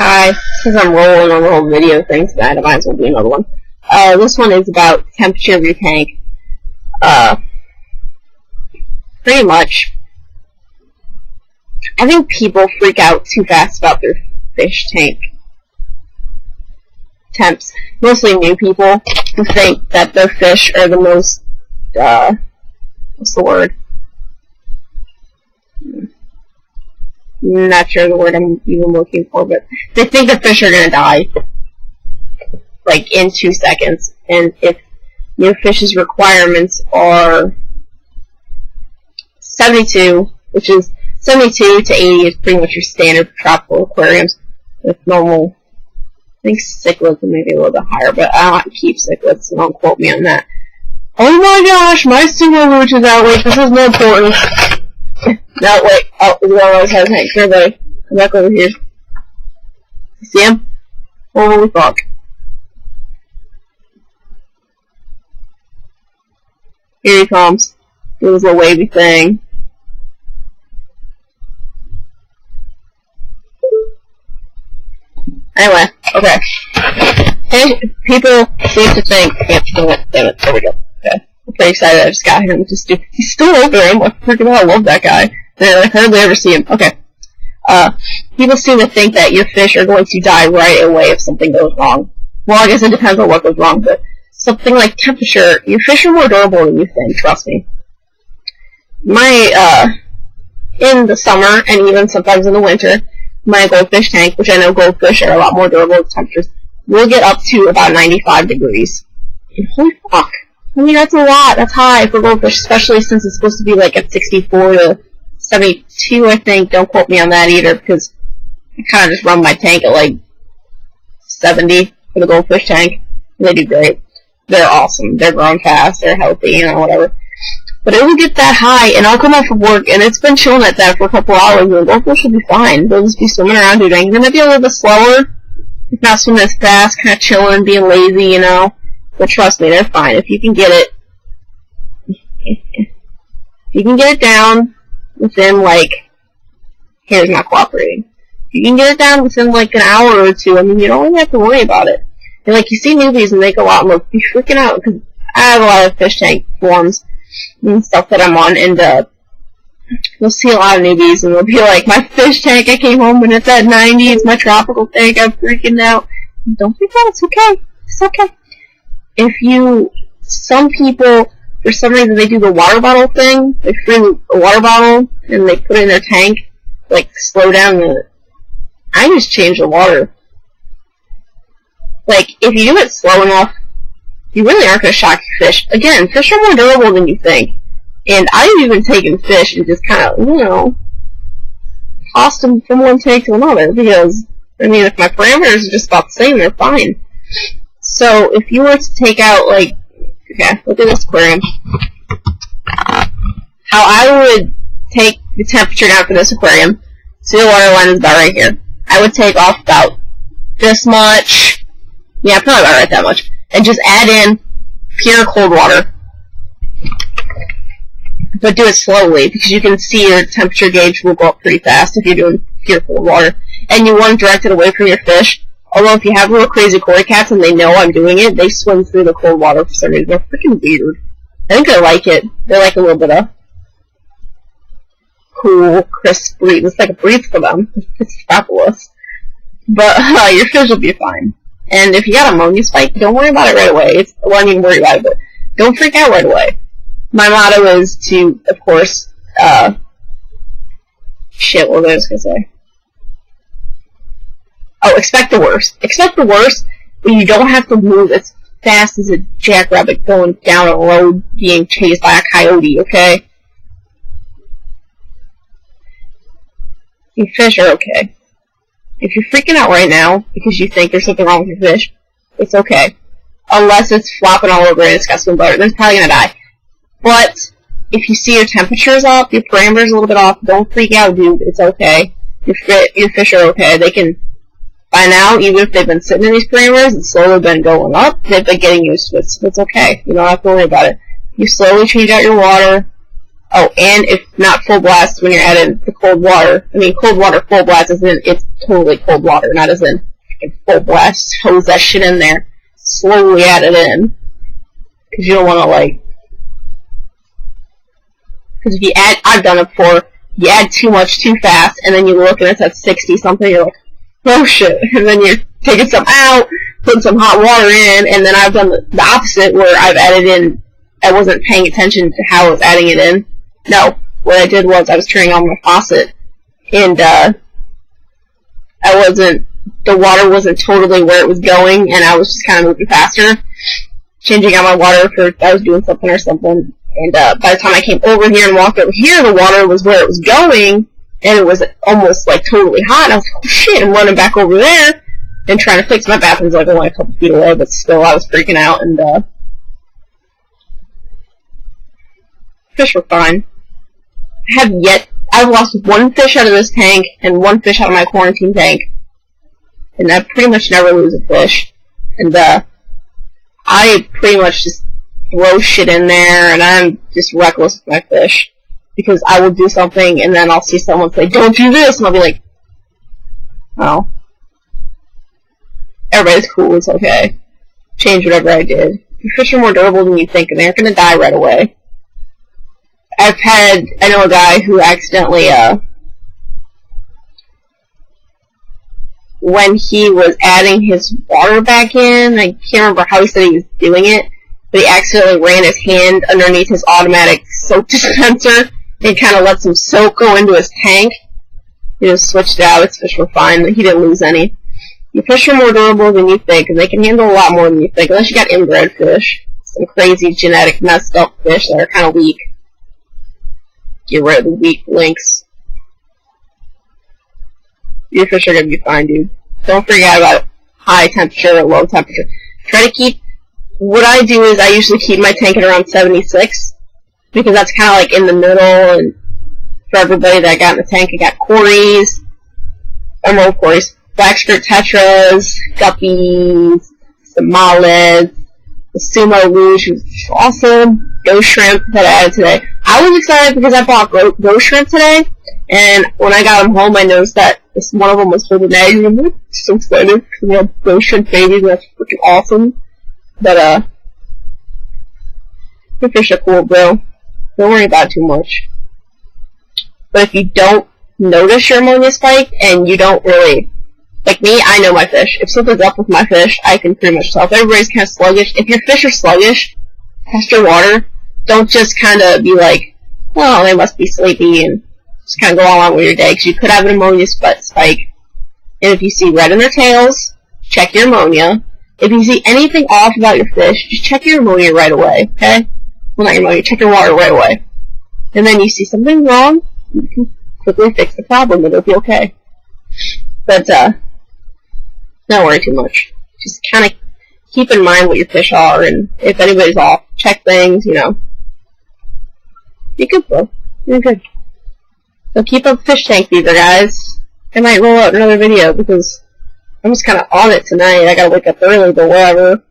Hi, since I'm rolling on the whole video thing tonight, I might as well do another one. This one is about the temperature of your tank. Pretty much, I think people freak out too fast about their fish tank temps. Mostly new people who think that their fish are the most, what's the word? Not sure the word I'm even looking for, but they think the fish are gonna die, like, in 2 seconds. And if your fish's requirements are 72, which is 72 to 80 is pretty much your standard tropical aquariums with normal, I think cichlids are maybe a little bit higher, but I don't keep cichlids, so don't quote me on that. Oh my gosh, my stingray roach is out. Wait, this is more important. No, wait. Oh, the one always has tanks. Here, buddy. Come back over here. You see him? Holy fuck. Here he comes. Do his little wavy thing. Anyway, okay. Hey, people seem to think. Yep, damn it. There we go. Okay. I'm pretty excited I just got him. He's still over there. I'm like, freaking hell, I love that guy. I hardly ever see him. Okay. People seem to think that your fish are going to die right away if something goes wrong. Well, I guess it depends on what goes wrong, but something like temperature, your fish are more durable than you think, trust me. In the summer, and even sometimes in the winter, my goldfish tank, which I know goldfish are a lot more durable at temperatures, will get up to about 95 degrees. And holy fuck. I mean, that's a lot. That's high for goldfish, especially since it's supposed to be like at 64 to 72, I think. Don't quote me on that either, because I kind of just run my tank at like 70 for the goldfish tank. And they do great. They're awesome. They're growing fast. They're healthy, you know, whatever. But it will get that high, and I'll come out from work, and it's been chilling at that for a couple hours, and the goldfish will be fine. They'll just be swimming around doing. They might be a little bit slower, if not swimming as fast, kind of chilling, being lazy, you know. But trust me, they're fine. If you can get it down within, like, hair's not cooperating. If you can get it down within, like, an hour or two, I mean, you don't really have to worry about it. And, like, you see newbies and they go out and they'll be freaking out, because I have a lot of fish tank forums and stuff that I'm on, and, you'll see a lot of newbies, and they'll be like, my fish tank, I came home and it's at 90, it's my tropical tank, I'm freaking out. Don't freak out, it's okay. It's okay. Some people, for some reason, they do the water bottle thing. They fill a water bottle and they put it in their tank, like, slow down I just change the water. Like, if you do it slow enough, you really aren't going to shock your fish. Again, fish are more durable than you think. And I've even taken fish and just kind of, you know, tossed them from one tank to another, because, I mean, if my parameters are just about the same, they're fine. So, if you were to take out, like, okay, look at this aquarium. How I would take the temperature down for this aquarium, see the water line is about right here. I would take off about this much, yeah, probably about right that much, and just add in pure cold water. But do it slowly, because you can see your temperature gauge will go up pretty fast if you're doing pure cold water. And you want to direct it away from your fish. Although if you have little crazy koi cats and they know I'm doing it, they swim through the cold water for some reason. They're freaking weird. I think they like it. They like a little bit of cool, crisp breeze. It's like a breeze for them. It's fabulous. But your fish will be fine. And if you got ammonia spike, don't worry about it right away. Well, I mean, worry about it, but don't freak out right away. My motto is to, of course, shit, what was I just gonna say? Oh, expect the worst. Expect the worst, but you don't have to move as fast as a jackrabbit going down a road being chased by a coyote, okay? Your fish are okay. If you're freaking out right now because you think there's something wrong with your fish, it's okay. Unless it's flopping all over and it's got some butter, then it's probably gonna die. But if you see your temperature's up, your parameters a little bit off, don't freak out, dude. It's okay. Your fish are okay. They can, by now, even if they've been sitting in these parameters and slowly been going up, they've been getting used to it. So it's okay. You don't have to worry about it. You slowly change out your water. Oh, and if not full blast when you're adding the cold water. I mean, cold water full blast as in it's totally cold water, not as in full blast. Hose that shit in there. Slowly add it in. Because you don't want to, like... Because if you add... I've done it before. You add too much too fast, and then you look and it's at 60-something, you're like, oh shit. And then you're taking some out, putting some hot water in, and then I've done the opposite, where I've added in... I wasn't paying attention to how I was adding it in. No, what I did was I was turning on my faucet, and the water wasn't totally where it was going, and I was just kind of moving faster, changing out my water for I was doing something or something, and by the time I came over here and walked over here, the water was where it was going, and it was almost like totally hot, and I was like, oh shit, I'm running back over there, and trying to fix my bathroom's like only a couple feet away, but still I was freaking out, and fish were fine. I've lost one fish out of this tank and one fish out of my quarantine tank. And I pretty much never lose a fish. And I pretty much just throw shit in there and I'm just reckless with my fish. Because I will do something and then I'll see someone say, don't do this! And I'll be like, oh. Everybody's cool, it's okay. Change whatever I did. Your fish are more durable than you think and they're gonna die right away. I know a guy who accidentally, when he was adding his water back in, I can't remember how he said he was doing it, but he accidentally ran his hand underneath his automatic soap dispenser and kind of let some soap go into his tank. He just switched it out, his fish were fine, he didn't lose any. Your fish are more durable than you think, and they can handle a lot more than you think, unless you got inbred fish. Some crazy genetic messed up fish that are kind of weak. Get rid of the weak links. Your fish are gonna be fine, dude. Don't forget about high temperature or low temperature. Try to keep... What I do is I usually keep my tank at around 76, because that's kind of like in the middle, and for everybody that got in the tank, I got Corys, emerald Corys, black skirt tetras, guppies, some mallets, the sumo luge, which was awesome, ghost shrimp that I added today. I was excited because I bought ghost shrimp today, and when I got them home, I noticed that one of them was holding eggs, and I'm like, so excited because we have ghost shrimp babies, and that's freaking awesome. But, the fish are cool, bro. Don't worry about it too much. But if you don't notice your ammonia spike, and you don't really... Like me, I know my fish. If something's up with my fish, I can pretty much tell. If everybody's kind of sluggish, if your fish are sluggish, test your water. Don't just kind of be like, well, they must be sleepy, and just kind of go along with your day, because you could have an ammonia spike. And if you see red in their tails, check your ammonia. If you see anything off about your fish, just check your ammonia right away, okay? Well, not your ammonia, check your water right away. And then you see something wrong, you can quickly fix the problem, it'll be okay. But, don't worry too much. Just kind of keep in mind what your fish are, and if anybody's off, check things, you know. You're good, bro. You're good. So keep up fish tank fever, guys. I might roll out another video, because I'm just kind of on it tonight. I gotta wake up early, but whatever.